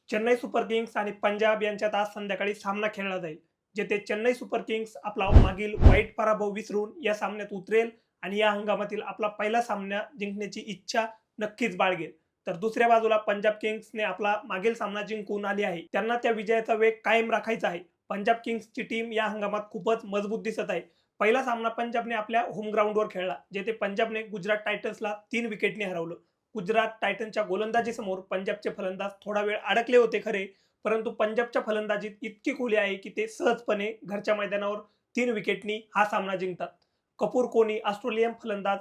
Chennai super Kings आणि पंजाब यांच्यात आज संध्याकाळी सामना खेळला जाईल. जेथे चेन्नई सुपर किंग्स आपला मागील वाईट पराभव विसरून या सामन्यात उतरेल आणि या हंगामातील आपला पहिला सामना जिंकण्याची इच्छा नक्कीच बाळगेल. तर दुसऱ्या बाजूला पंजाब किंग्सने आपला मागील सामना जिंकून आली आहे. त्यांना त्या विजयाचा वेग कायम राखायचा आहे. पंजाब किंग्सची टीम या हंगामात खूपच मजबूत दिसत आहे. पहिला सामना पंजाबने आपल्या होम ग्राउंडवर खेळला, जेथे पंजाबने गुजरात टायटन्सला 3 विकेटने हरवलं. गुजरात टायटन्सच्या गोलंदाजीसमोर पंजाबचे फलंदाज थोडा वेळ अडकले होते खरे, परंतु पंजाबच्या फलंदाजीत इतकी खोली आहे की ते सहजपणे घरच्या मैदानावर 3 विकेटनी हा सामना जिंकतात. कपूर कोहली ऑस्ट्रेलियन फलंदाज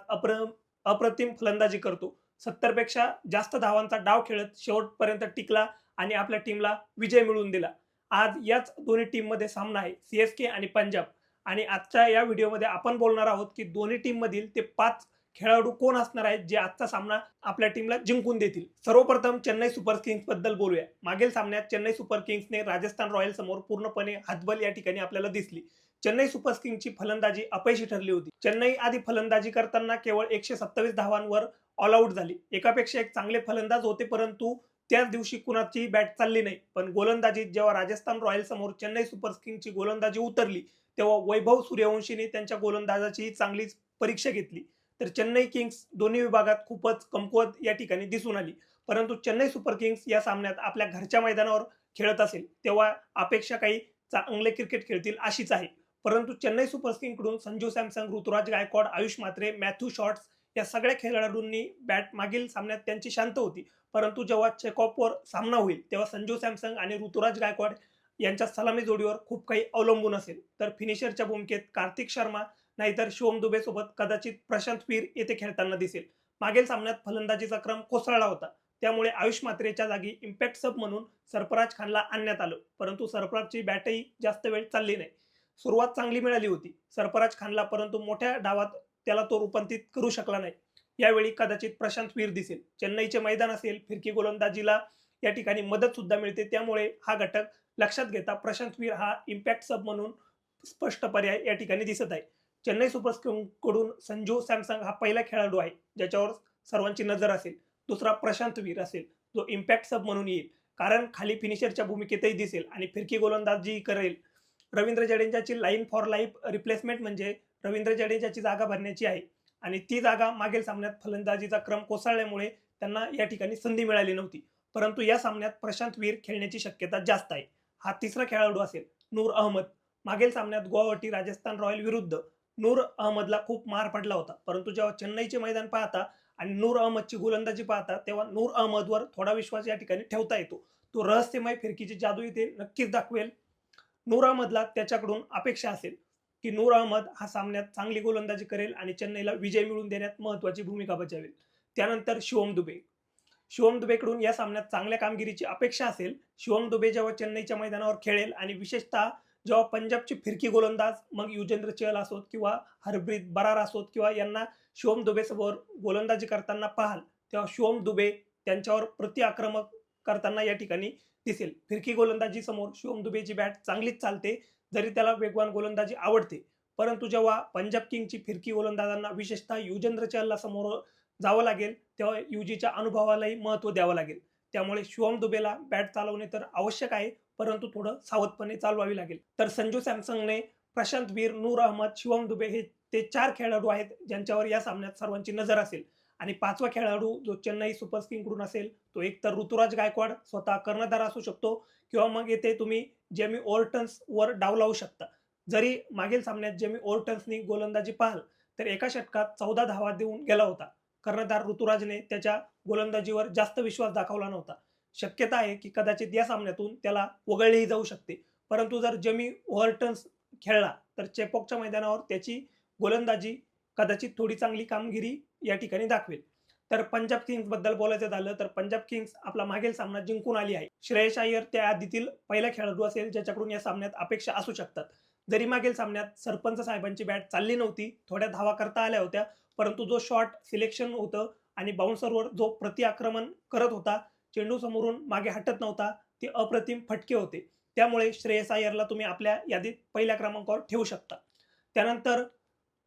अप्रतिम फलंदाजी करतो. 70 पेक्षा जास्त धावांचा डाव खेळत शेवटपर्यंत टिकला आणि आपल्या टीमला विजय मिळवून दिला. आज याच दोन्ही टीममध्ये सामना आहे, सीएसके आणि पंजाब. आणि आजच्या या व्हिडिओमध्ये आपण बोलणार आहोत की दोन्ही टीममधील ते 5 खेळाडू कोण असणार आहेत जे आजचा सामना आपल्या टीमला जिंकून देतील. सर्वप्रथम चेन्नई सुपर किंग्स बद्दल बोलूया. मागील सामन्यात चेन्नई सुपर किंग्सने राजस्थान रॉयल्स समोर पूर्णपणे हातबल या ठिकाणी आपल्याला दिसली. चेन्नई सुपर किंग्सची फलंदाजी अपयशी ठरली होती. चेन्नई आधी फलंदाजी करताना केवळ 127 धावांवर ऑल आउट झाली. एकापेक्षा एक चांगले फलंदाज होते, परंतु त्याच दिवशी कुणाची बॅट चालली नाही. पण गोलंदाजीत जेव्हा राजस्थान रॉयल्स समोर चेन्नई सुपर किंग्सची गोलंदाजी उतरली, तेव्हा वैभव सूर्यवंशीने त्यांच्या गोलंदाजाची चांगलीच परीक्षा घेतली. तर चेन्नई किंग्स दोन्ही विभागात खूपच कमकुवत या ठिकाणी दिसून आली. परंतु चेन्नई सुपर किंग्स या सामन्यात आपल्या घरच्या मैदानावर खेळत असेल, तेव्हा अपेक्षा काही चांगले क्रिकेट खेळतील अशीच आहे. परंतु चेन्नई सुपर किंग्सकडून संजू सॅमसन, ऋतुराज गायकवाड, आयुष म्हात्रे, मॅथ्यू शॉर्ट्स या सगळ्या खेळाडूंनी बॅट मागील सामन्यात त्यांची शांत होती. परंतु जेव्हा चेकऑफवर सामना होईल, तेव्हा संजू सॅमसन आणि ऋतुराज गायकवाड यांच्या सलामी जोडीवर खूप काही अवलंबून असेल. तर फिनिशरच्या भूमिकेत कार्तिक शर्मा नाहीतर शिवम दुबे सोबत कदाचित प्रशांत वीर येथे खेळताना दिसेल. मागील सामन्यात फलंदाजीचा क्रम कोसळला होता, त्यामुळे आयुष म्हात्रेच्या जागी इम्पॅक्ट सब म्हणून सरफराज खानला आणण्यात आलं. परंतु सरफराजची बॅटही जास्त वेळ चालली नाही. सुरुवात चांगली मिळाली होती सरफराज खानला, परंतु मोठ्या डावात त्याला तो रूपांतरित करू शकला नाही. यावेळी कदाचित प्रशांत वीर दिसेल. चेन्नईचे मैदान असेल, फिरकी गोलंदाजीला या ठिकाणी मदत सुद्धा मिळते, त्यामुळे हा घटक लक्षात घेता प्रशांत वीर हा इम्पॅक्ट सब म्हणून स्पष्ट पर्याय या ठिकाणी दिसत आहे. चेन्नई सुपर किंग्सकडून संजू सॅमसन हा पहिला खेळाडू आहे ज्याच्यावर सर्वांची नजर असेल. दुसरा प्रशांत वीर असेल, जो इम्पॅक्ट सब म्हणून येईल, कारण खाली फिनिशरच्या भूमिकेतही दिसेल आणि फिरकी गोलंदाजी करेल. रवींद्र जडेजाची लाईन फॉर लाईफ रिप्लेसमेंट म्हणजे रवींद्र जडेजाची जागा भरण्याची आहे आणि ती जागा मागील सामन्यात फलंदाजीचा क्रम कोसळल्यामुळे त्यांना या ठिकाणी संधी मिळाली नव्हती. परंतु या सामन्यात प्रशांत वीर खेळण्याची शक्यता जास्त आहे. हा तिसरा खेळाडू असेल नूर अहमद. मागील सामन्यात गुवाहाटी राजस्थान रॉयल विरुद्ध नूर अहमदला खूप मार पडला होता, परंतु जेव्हा चेन्नईचे मैदान पाहता आणि नूर अहमदची गोलंदाजी पाहता, तेव्हा नूर अहमदवर थोडा विश्वास या ठिकाणी ठेवता येतो. तो रहस्यमय फिरकीची जादू इथे नक्कीच दाखवेल. नूर अहमदला त्याच्याकडून अपेक्षा असेल की नूर अहमद हा सामन्यात चांगली गोलंदाजी करेल आणि चेन्नईला विजय मिळवून देण्यात महत्त्वाची भूमिका बजावेल. त्यानंतर शिवम दुबे. शिवम दुबेकडून या सामन्यात चांगल्या कामगिरीची अपेक्षा असेल. शिवम दुबे जेव्हा चेन्नईच्या मैदानावर खेळेल आणि विशेषतः जेव्हा पंजाबची फिरकी गोलंदाज मग युजेंद्र चहल असोत किंवा हरप्रीत बरार असोत किंवा यांना शिवम दुबेसमोर गोलंदाजी करताना पाहाल, तेव्हा शिवम दुबे त्यांच्यावर प्रतिआक्रमक करताना या ठिकाणी दिसेल. फिरकी गोलंदाजी समोर शिवम दुबेची बॅट चांगलीच चालते, जरी त्याला वेगवान गोलंदाजी आवडते. परंतु जेव्हा पंजाब किंग्सची फिरकी गोलंदाजांना विशेषतः युजेंद्र चहलला समोर जावं लागेल, तेव्हा युजीच्या अनुभवालाही महत्त्व द्यावं लागेल. त्यामुळे शिवम दुबेला बॅट चालवणे तर आवश्यक आहे, परंतु थोडं सावधपणे चालवावी लागेल. तर संजू सॅमसनने प्रशांत वीर, नूर अहमद, शिवम दुबे हे ते 4 खेळाडू आहेत ज्यांच्यावर या सामन्यात सर्वांची नजर असेल. आणि 5वा खेळाडू जो चेन्नई सुपर किंग्सकडून असेल, तो एकतर ऋतुराज गायकवाड स्वतः कर्णधार असू शकतो किंवा मग येथे तुम्ही जेमी ओर्टन्सवर डाव लावू शकता. जरी मागील सामन्यात जेमी ओर्टन्सनी गोलंदाजी पाहाल तर एका षटकात 14 धावा देऊन गेला होता. कर्णधार ऋतुराजने त्याच्या गोलंदाजीवर जास्त विश्वास दाखवला नव्हता. शक्यता आहे की कदाचित या सामन्यातून त्याला वगळलेही जाऊ शकते. परंतु जर जेमी ओर्टन्स खेळला तर चेपॉकच्या मैदानावर त्याची गोलंदाजी कदाचित थोडी चांगली कामगिरी या ठिकाणी दाखवेल. तर पंजाब किंग्सबद्दल बोलायचं झालं तर पंजाब किंग्स आपला मागील सामना जिंकून आली आहे. श्रेयस अय्यर त्या आधीतील पहिला खेळाडू असेल ज्याच्याकडून या सामन्यात अपेक्षा असू शकतात. जरी मागील सामन्यात सरपंच साहेबांची बॅट चालली नव्हती, थोड्या धावा करता आल्या होत्या, परंतु जो शॉट सिलेक्शन होतं आणि बाउन्सरवर जो प्रतिआक्रमण करत होता, चेंडू समोरून मागे हटत नव्हता, ते अप्रतिम फटके होते. त्यामुळे श्रेयस अय्यरला तुम्ही आपल्या यादीत पहिल्या क्रमांकावर ठेवू शकता. त्यानंतर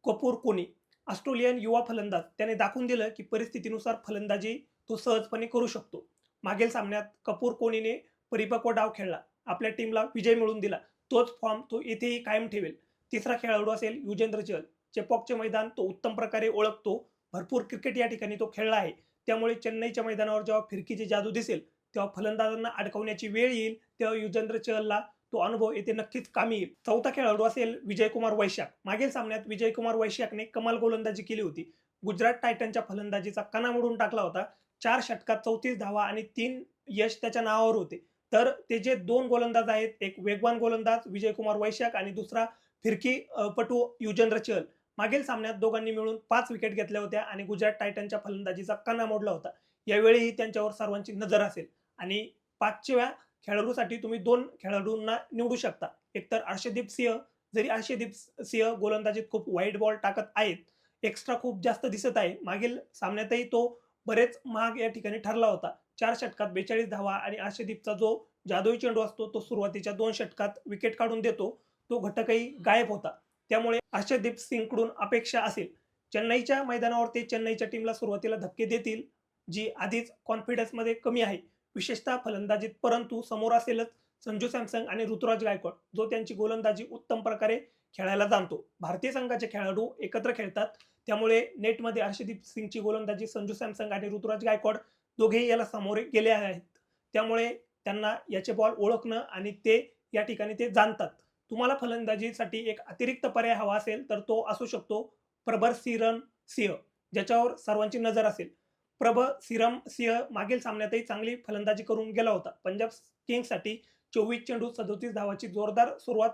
कपूर कोहली, ऑस्ट्रेलियन युवा फलंदाज. त्याने दाखवून दिलं की परिस्थितीनुसार फलंदाजी तो सहजपणे करू शकतो. मागील सामन्यात कपूर कोहलीने परिपक्व डाव खेळला, आपल्या टीमला विजय मिळवून दिला, तोच फॉर्म तो इथेही कायम ठेवेल. तिसरा खेळाडू असेल युजेंद्र चहल. चेपॉकचे मैदान तो उत्तम प्रकारे ओळखतो. भरपूर क्रिकेट या ठिकाणी तो खेळला आहे. त्यामुळे चेन्नईच्या मैदानावर जेव्हा फिरकीची जादू दिसेल, तेव्हा फलंदाजांना अडकवण्याची वेळ येईल, तेव्हा युजेंद्र चहलला तो अनुभव येथे नक्कीच कामी येईल. चौथा खेळाडू असेल विजयकुमार वैशाख. मागील सामन्यात विजयकुमार वैशाखने कमाल गोलंदाजी केली होती. गुजरात टायटनच्या फलंदाजीचा कणा मोडून टाकला होता. 4 षटकात 34 धावा आणि 3 यश त्याच्या नावावर होते. तर ते जे 2 गोलंदाज आहेत, एक वेगवान गोलंदाज विजयकुमार वैशाख आणि दुसरा पटू युजेंद्र चहल. मागील सामन्यात दोघांनी मिळून 5 विकेट घेतल्या होत्या आणि गुजरात टायटनच्या फलंदाजीचा कणा मोडला होता. यावेळीही त्यांच्यावर सर्वांची नजर असेल आणि 5व्या खेळाडूसाठी तुम्ही 2 खेळाडूंना निवडू शकता. एकतर अर्शदीप सिंह. जरी अर्शदीप सिंह गोलंदाजीत खूप वाईड बॉल टाकत आहेत, एक्स्ट्रा खूप जास्त दिसत आहे. मागील सामन्यातही तो बरेच महाग या ठिकाणी ठरला होता. 4 षटकात 42 धावा आणि अर्शदीपचा जो जादुई चेंडू असतो तो सुरुवातीच्या 2 षटकात विकेट काढून देतो. तो घटकही गायब होता. त्यामुळे अर्शदीप सिंगकडून अपेक्षा असेल. चेन्नईच्या मैदानावर ते चेन्नईच्या टीमला सुरुवातीला धक्के देतील, जी आधीच कॉन्फिडन्समध्ये कमी आहे, विशेषतः फलंदाजीत. परंतु समोर असेलच संजू सॅमसन आणि ऋतुराज गायकवाड, जो त्यांची गोलंदाजी उत्तम प्रकारे खेळायला जाणतो. भारतीय संघाचे खेळाडू एकत्र खेळतात, त्यामुळे नेटमध्ये अर्शदीप सिंगची गोलंदाजी, संजू सॅमसन आणि ऋतुराज गायकवाड दोघेही याला सामोरे गेले आहेत. त्यामुळे त्यांना याचे बॉल ओळखणं आणि ते या ठिकाणी ते जाणतात. तुम्हाला फलंदाजीसाठी एक अतिरिक्त पर्याय हवा असेल तर तो असू शकतो प्रभसिरन सिंह, ज्याच्यावर सर्वांची नजर असेल. प्रभसिरन सिंह मागील सामन्यातही चांगली फलंदाजी करून गेला होता. पंजाब किंग्ससाठी 24 चेंडू 37 धावाची जोरदार सुरुवात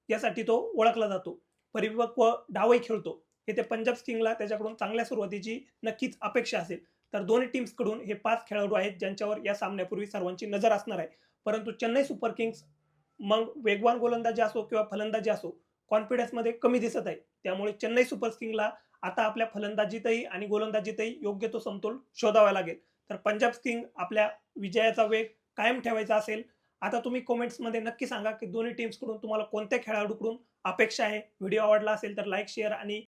यासाठी तो ओळखला जातो. परिपक्व डावही खेळतो. येथे पंजाब किंग्सला त्याच्याकडून चांगल्या सुरुवातीची नक्कीच अपेक्षा असेल. तर दोन्ही टीम्सकडून हे 5 खेळाडू आहेत ज्यांच्यावर या सामन्यापूर्वी सर्वांची नजर असणार आहे. परंतु चेन्नई सुपर किंग्स मग वेगवान गोलंदाजी असो किंवा फलंदाजी असो, कॉन्फिडन्समध्ये कमी दिसत आहे. त्यामुळे चेन्नई सुपर किंग्सला आता आपल्या फलंदाजीतही आणि गोलंदाजीतही योग्य तो समतोल शोधावा लागेल. तर पंजाब किंग्स आपल्या विजयाचा वेग कायम ठेवायचा असेल. आता तुम्ही कमेंट्समध्ये नक्की सांगा की दोन्ही टीम्सकडून तुम्हाला कोणत्या खेळाडूकडून अपेक्षा आहे. व्हिडिओ आवडला असेल तर लाईक, शेअर आणि